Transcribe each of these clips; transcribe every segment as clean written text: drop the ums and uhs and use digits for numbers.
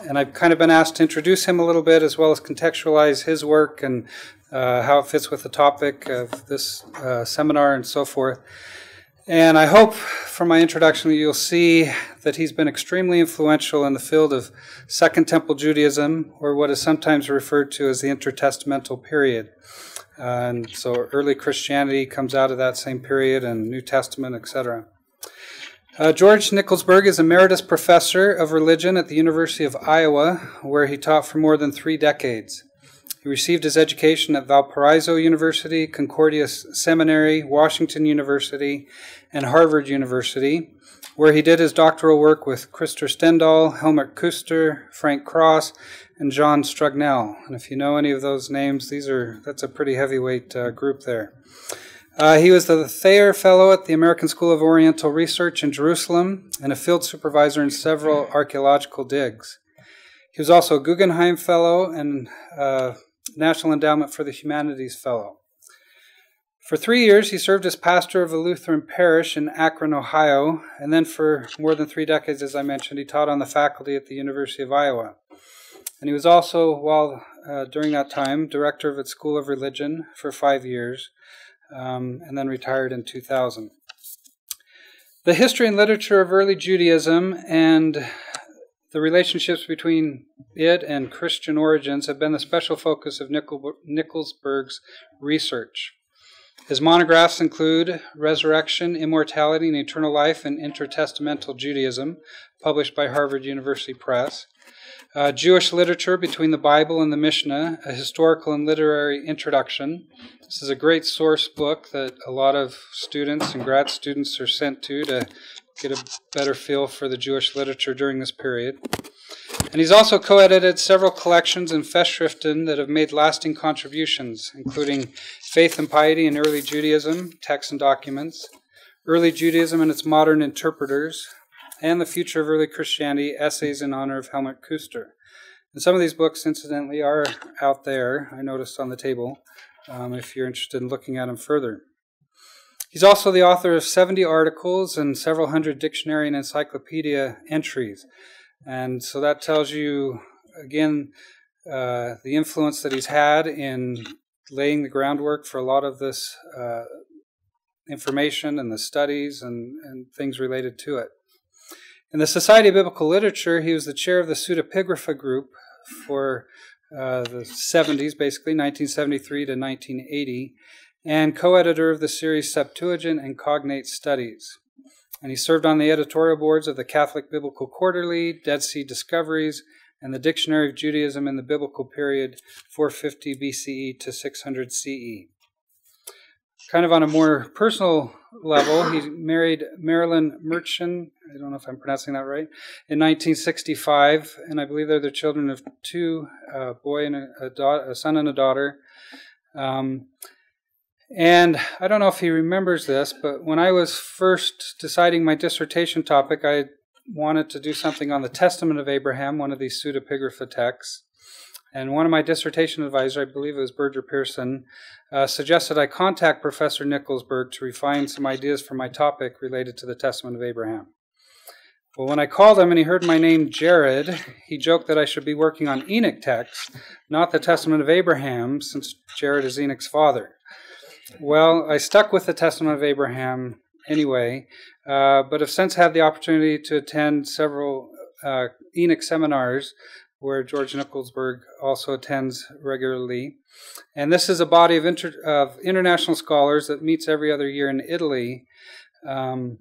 And I've kind of been asked to introduce him a little bit, as well as contextualize his work and how it fits with the topic of this seminar and so forth. And I hope from my introduction that you'll see that he's been extremely influential in the field of Second Temple Judaism, or what is sometimes referred to as the intertestamental period. And so early Christianity comes out of that same period, and New Testament, etc. George Nickelsburg is Emeritus Professor of Religion at the University of Iowa, where he taught for more than 3 decades. He received his education at Valparaiso University, Concordia Seminary, Washington University, and Harvard University, where he did his doctoral work with Christer Stendahl, Helmut Kuster, Frank Cross, and John Strugnell. And if you know any of those names, that's a pretty heavyweight group there. He was the Thayer Fellow at the American School of Oriental Research in Jerusalem and a field supervisor in several archaeological digs. He was also a Guggenheim Fellow and National Endowment for the Humanities Fellow. For 3 years, he served as pastor of a Lutheran parish in Akron, Ohio, and then for more than 3 decades, as I mentioned, he taught on the faculty at the University of Iowa. And he was also, during that time, director of its School of Religion for 5 years, and then retired in 2000. The history and literature of early Judaism and the relationships between it and Christian origins have been the special focus of Nickelsburg's research. His monographs include Resurrection, Immortality, and Eternal Life in Intertestamental Judaism, published by Harvard University Press. Jewish Literature Between the Bible and the Mishnah, a historical and literary introduction. This is a great source book that a lot of students and grad students are sent to get a better feel for the Jewish literature during this period. And he's also co-edited several collections in Festschriften that have made lasting contributions, including Faith and Piety in Early Judaism, Texts and Documents, Early Judaism and Its Modern Interpreters, and The Future of Early Christianity, Essays in Honor of Helmut Kuster. And some of these books, incidentally, are out there, I noticed on the table, if you're interested in looking at them further. He's also the author of 70 articles and several hundred dictionary and encyclopedia entries. And so that tells you, again, the influence that he's had in laying the groundwork for a lot of this information and the studies and things related to it. In the Society of Biblical Literature, he was the chair of the Pseudepigrapha group for the 70s, basically, 1973 to 1980, and co-editor of the series Septuagint and Cognate Studies. And he served on the editorial boards of the Catholic Biblical Quarterly, Dead Sea Discoveries, and the Dictionary of Judaism in the Biblical Period, 450 BCE to 600 CE. Kind of on a more personal level, he married Marilyn Merchant, I don't know if I'm pronouncing that right, in 1965, and I believe they're the children of 2, a boy and a son and a daughter. And I don't know if he remembers this, but when I was first deciding my dissertation topic, I wanted to do something on the Testament of Abraham, one of these pseudepigrapha texts. And one of my dissertation advisors, I believe it was Berger Pearson, suggested I contact Professor Nickelsburg to refine some ideas for my topic related to the Testament of Abraham. Well, when I called him and he heard my name, Jared, he joked that I should be working on Enoch texts, not the Testament of Abraham, since Jared is Enoch's father. Well, I stuck with the Testament of Abraham anyway, but have since had the opportunity to attend several Enoch seminars where George Nickelsburg also attends regularly. And this is a body of international scholars that meets every other year in Italy. And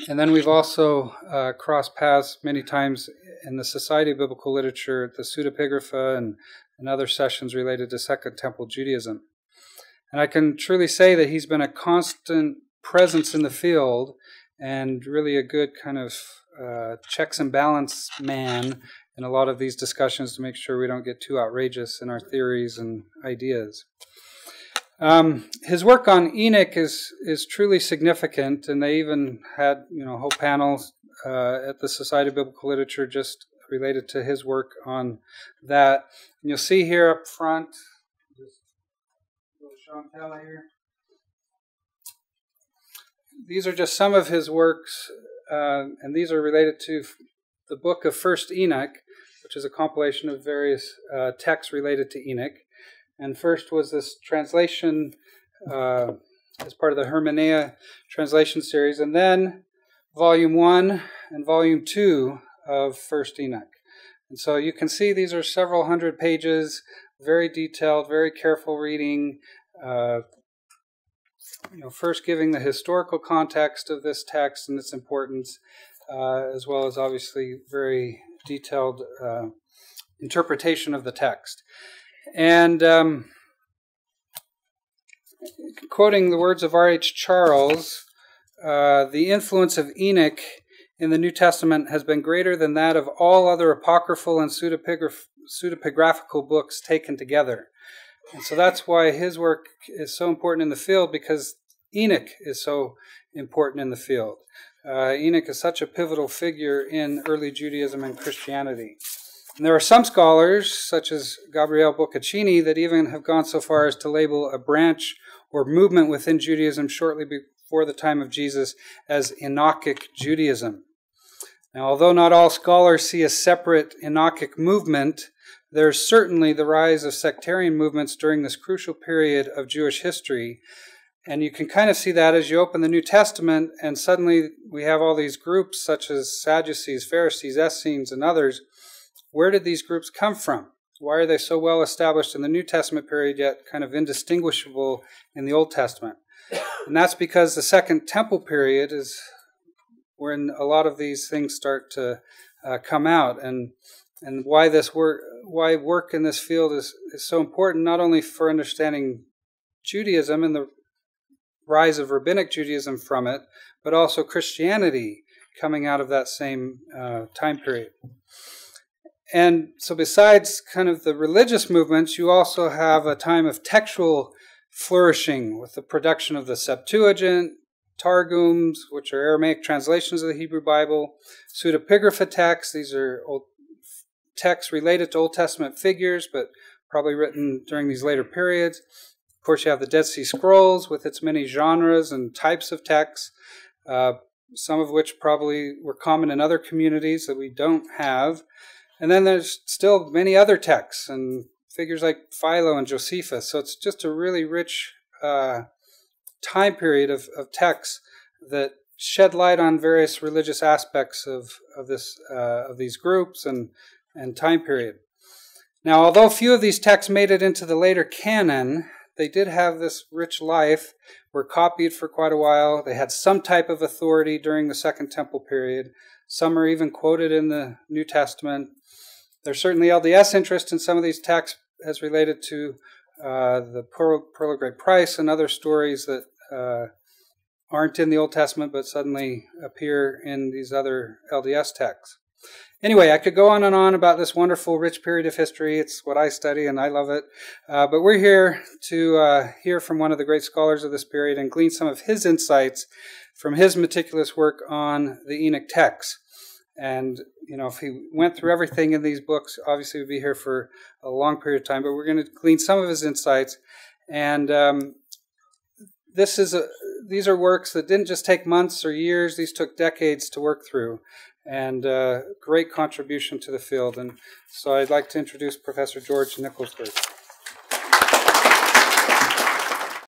then we've also crossed paths many times in the Society of Biblical Literature, the Pseudepigrapha, and other sessions related to Second Temple Judaism. And I can truly say that he's been a constant presence in the field and really a good kind of checks and balance man in a lot of these discussions to make sure we don't get too outrageous in our theories and ideas. His work on Enoch is truly significant, and they even had a whole panel at the Society of Biblical Literature just related to his work on that. And you'll see here up front, just a little show and tell here. These are just some of his works, and these are related to the book of First Enoch, which which is a compilation of various texts related to Enoch. And first was this translation as part of the Hermeneia translation series, and then Volume 1 and Volume 2 of First Enoch. And so you can see these are several hundred pages, very detailed, very careful reading, first giving the historical context of this text and its importance, as well as obviously very detailed interpretation of the text. And quoting the words of R.H. Charles, the influence of Enoch in the New Testament has been greater than that of all other apocryphal and pseudepigraphical books taken together. And so that's why his work is so important in the field, because Enoch is so important in the field. Enoch is such a pivotal figure in early Judaism and Christianity. And there are some scholars, such as Gabriele Boccaccini, that even have gone so far as to label a branch or movement within Judaism shortly before the time of Jesus as Enochic Judaism. Now, although not all scholars see a separate Enochic movement, there's certainly the rise of sectarian movements during this crucial period of Jewish history. And you can kind of see that as you open the New Testament, and suddenly we have all these groups such as Sadducees, Pharisees, Essenes, and others. Where did these groups come from? Why are they so well established in the New Testament period, yet kind of indistinguishable in the Old Testament? And that's because the Second Temple period is when a lot of these things start to come out, and why work in this field is so important, not only for understanding Judaism and the rise of rabbinic Judaism from it, but also Christianity coming out of that same time period. And so besides kind of the religious movements, you also have a time of textual flourishing with the production of the Septuagint, Targums, which are Aramaic translations of the Hebrew Bible, pseudepigrapha texts. These are old texts related to Old Testament figures, but probably written during these later periods. Of course, you have the Dead Sea Scrolls with its many genres and types of texts, some of which probably were common in other communities that we don't have. And then there's still many other texts and figures like Philo and Josephus. So it's just a really rich time period of texts that shed light on various religious aspects of these groups and time period. Now, although few of these texts made it into the later canon, they did have this rich life, were copied for quite a while. They had some type of authority during the Second Temple period. Some are even quoted in the New Testament. There's certainly LDS interest in some of these texts as related to the Pearl of Great Price and other stories that aren't in the Old Testament but suddenly appear in these other LDS texts. Anyway, I could go on and on about this wonderful, rich period of history. It's what I study, and I love it. But we're here to hear from one of the great scholars of this period and glean some of his insights from his meticulous work on the Enoch texts. And, if he went through everything in these books, obviously we'd be here for a long period of time. But we're going to glean some of his insights. And these are works that didn't just take months or years. These took decades to work through. And great contribution to the field. And so I'd like to introduce Professor George Nickelsburg.